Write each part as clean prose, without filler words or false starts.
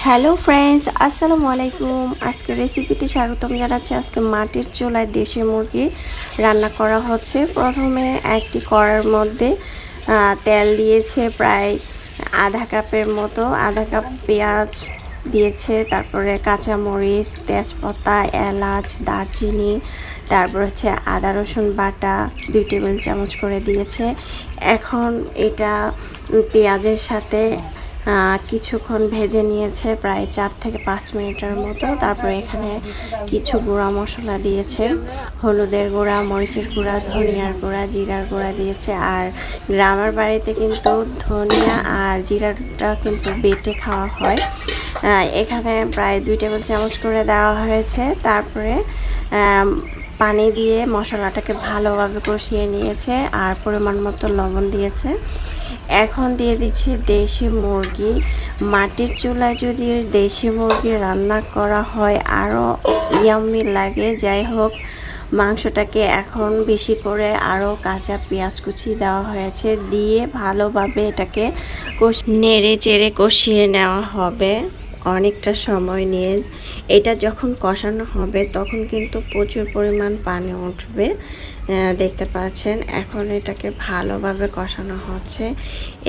Hello friends, আসসালামু আলাইকুম। আজকে রেসিপিতে স্বাগতম জানাচ্ছি। আজকে মাটির চুলায় দেশি মুরগি রান্না করা হচ্ছে। প্রথমে একটি কড়ার মধ্যে তেল দিয়েছে প্রায় আধা কাপের মতো, আধা কাপ পেঁয়াজ দিয়েছে, তারপরে কাঁচামরিচ, তেজপাতা, এলাচ, দারচিনি, তারপর হচ্ছে আদা রসুন বাটা 2 টেবিল চামচ করে দিয়েছে। এখন এটা পেঁয়াজের সাথে কিছুক্ষণ ভেজে নিয়েছে, প্রায় 4 থেকে 5 মিনিটের মতো। তারপরে এখানে কিছু গুঁড়া মশলা দিয়েছে, হলুদের গুঁড়া, মরিচের গুঁড়া, ধনিয়ার গুঁড়া, জিরার গুঁড়া দিয়েছে। আর গ্রামের বাড়িতে কিন্তু ধনিয়া আর জিরাটা কিন্তু বেটে খাওয়া হয়। এখানে প্রায় 2 টেবিল চামচ করে দেওয়া হয়েছে। তারপরে পানি দিয়ে মশলাটাকে ভালোভাবে কষিয়ে নিয়েছে আর পরিমাণ মতো লবণ দিয়েছে। এখন দিয়ে দিচ্ছি দেশি মুরগি। মাটির চুলায় যদি দেশি মুরগি রান্না করা হয় আরও ইয়াম্মি লাগে। যাই হোক, মাংসটাকে এখন বেশি করে আরও কাঁচা পেঁয়াজ কুচি দেওয়া হয়েছে, দিয়ে ভালোভাবে এটাকে নেড়ে চেড়ে কষিয়ে নেওয়া হবে অনেকটা সময় নিয়ে। এটা যখন কষানো হবে তখন কিন্তু প্রচুর পরিমাণ পানি উঠবে, দেখতে পাচ্ছেন। এখন এটাকে ভালোভাবে কষানো হচ্ছে।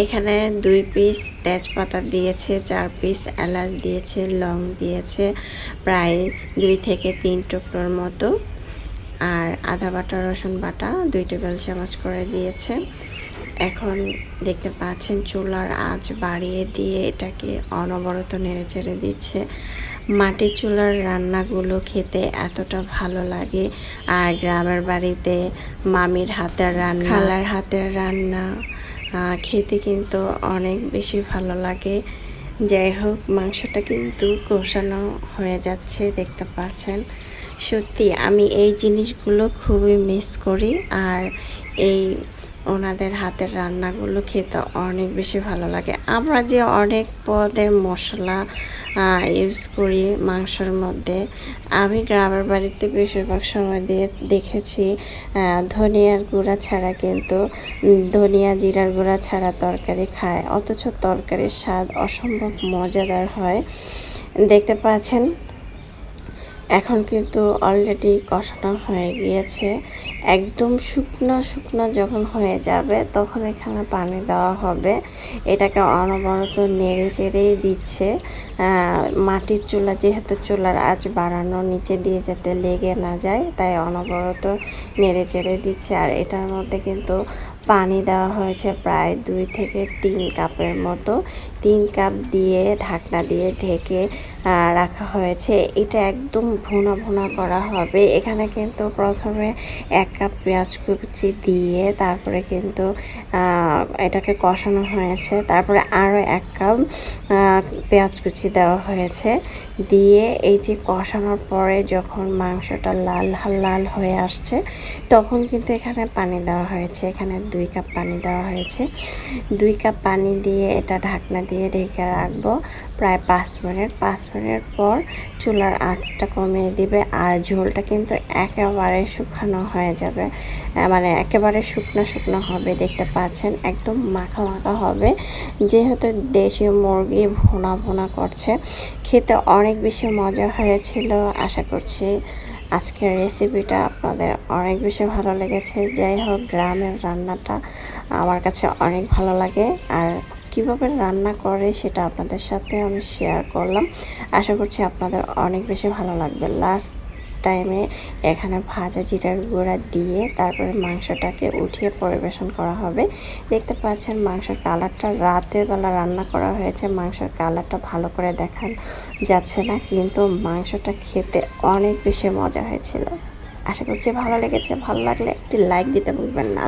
এখানে 2 পিস তেজপাতা দিয়েছে, 4 পিস এলাচ দিয়েছে, লং দিয়েছে প্রায় 2 থেকে 3 টুকরোর মতো, আর আদা বাটা রসুন বাটা 2 টেবিল চামচ করে দিয়েছে। এখন দেখতে পাচ্ছেন চুলার আঁচ বাড়িয়ে দিয়ে এটাকে অনবরত নেড়ে চেড়ে দিচ্ছে। মাটির চুলার রান্নাগুলো খেতে এতটা ভালো লাগে। আর গ্রামের বাড়িতে মামির হাতের রান্না, খালার হাতের রান্না খেতে কিন্তু অনেক বেশি ভালো লাগে। যাই হোক, মাংসটা কিন্তু কষানো হয়ে যাচ্ছে, দেখতে পাচ্ছেন। সত্যি আমি এই জিনিসগুলো খুবই মিস করি। আর এই ওনাদের হাতের রান্নাগুলো খেতে অনেক বেশি ভালো লাগে। আমরা যে অনেক পদের মশলা ইউজ করি মাংসের মধ্যে, আমি গ্রামের বাড়িতে বেশিরভাগ সময় দিয়ে দেখেছি ধনিয়ার গুঁড়া ছাড়া কিন্তু, ধনিয়া জিরার গুঁড়া ছাড়া তরকারি খায়, অথচ তরকারির স্বাদ অসম্ভব মজাদার হয়, দেখতে পাচ্ছেন। এখন কিন্তু অলরেডি কষানো হয়ে গিয়েছে। একদম শুকনো শুকনো যখন হয়ে যাবে তখন এখানে পানি দেওয়া হবে। এটাকে অনবরত নেড়ে চেড়েই দিচ্ছে। মাটির চুলা যেহেতু, চুলার আঁচ বাড়ানো, নিচে দিয়ে যাতে লেগে না যায়, তাই অনবরত নেড়ে চেড়ে দিচ্ছে। আর এটার মধ্যে কিন্তু পানি দেওয়া হয়েছে প্রায় 2 থেকে 3 কাপের মতো। 3 কাপ দিয়ে ঢাকনা দিয়ে ঢেকে রাখা হয়েছে। এটা একদম ভুনা ভুনা করা হবে। এখানে কিন্তু প্রথমে 1 কাপ পেঁয়াজ কুচি দিয়ে তারপরে কিন্তু এটাকে কষানো হয়েছে। তারপরে আরও 1 কাপ পেঁয়াজ কুচি দেওয়া হয়েছে, দিয়ে এই যে কষানোর পরে যখন মাংসটা লাল লাল হয়ে আসছে তখন কিন্তু এখানে পানি দেওয়া হয়েছে। এখানে 2 কাপ পানি দেওয়া হয়েছে। 2 কাপ পানি দিয়ে এটা ঢাকনা দিয়ে ঢেকে রাখবো প্রায় 5 মিনিট। 5 মিনিট পর চুলার আঁচটা কমিয়ে দিবে। আর ঝোলটা কিন্তু একেবারে শুকানো হয়ে যাবে, মানে একেবারে শুকনো শুকনো হবে, দেখতে পাচ্ছেন। একদম মাখা মাখা হবে, যেহেতু দেশি মুরগি ভুনা ভুনা করছে। খেতে অনেক বেশি মজা হয়েছিল। আশা করছি আজকের রেসিপিটা আপনাদের অনেক বেশি ভালো লেগেছে। যাই হোক, গ্রামের রান্নাটা আমার কাছে অনেক ভালো লাগে। আর কীভাবে রান্না করে সেটা আপনাদের সাথে আমি শেয়ার করলাম। আশা করছি আপনাদের অনেক বেশি ভালো লাগবে। লাস্ট টাইমে এখানে ভাজা জিরার গুঁড়া দিয়ে তারপরে মাংসটাকে উঠিয়ে পরিবেশন করা হবে। দেখতে পাচ্ছেন মাংসের কালারটা, রাতের বেলা রান্না করা হয়েছে, মাংসের কালারটা ভালো করে দেখা যাচ্ছে না, কিন্তু মাংসটা খেতে অনেক বেশি মজা হয়েছিল। আশা করছি ভালো লেগেছে। ভালো লাগলে একটি লাইক দিতে ভুলবেন না।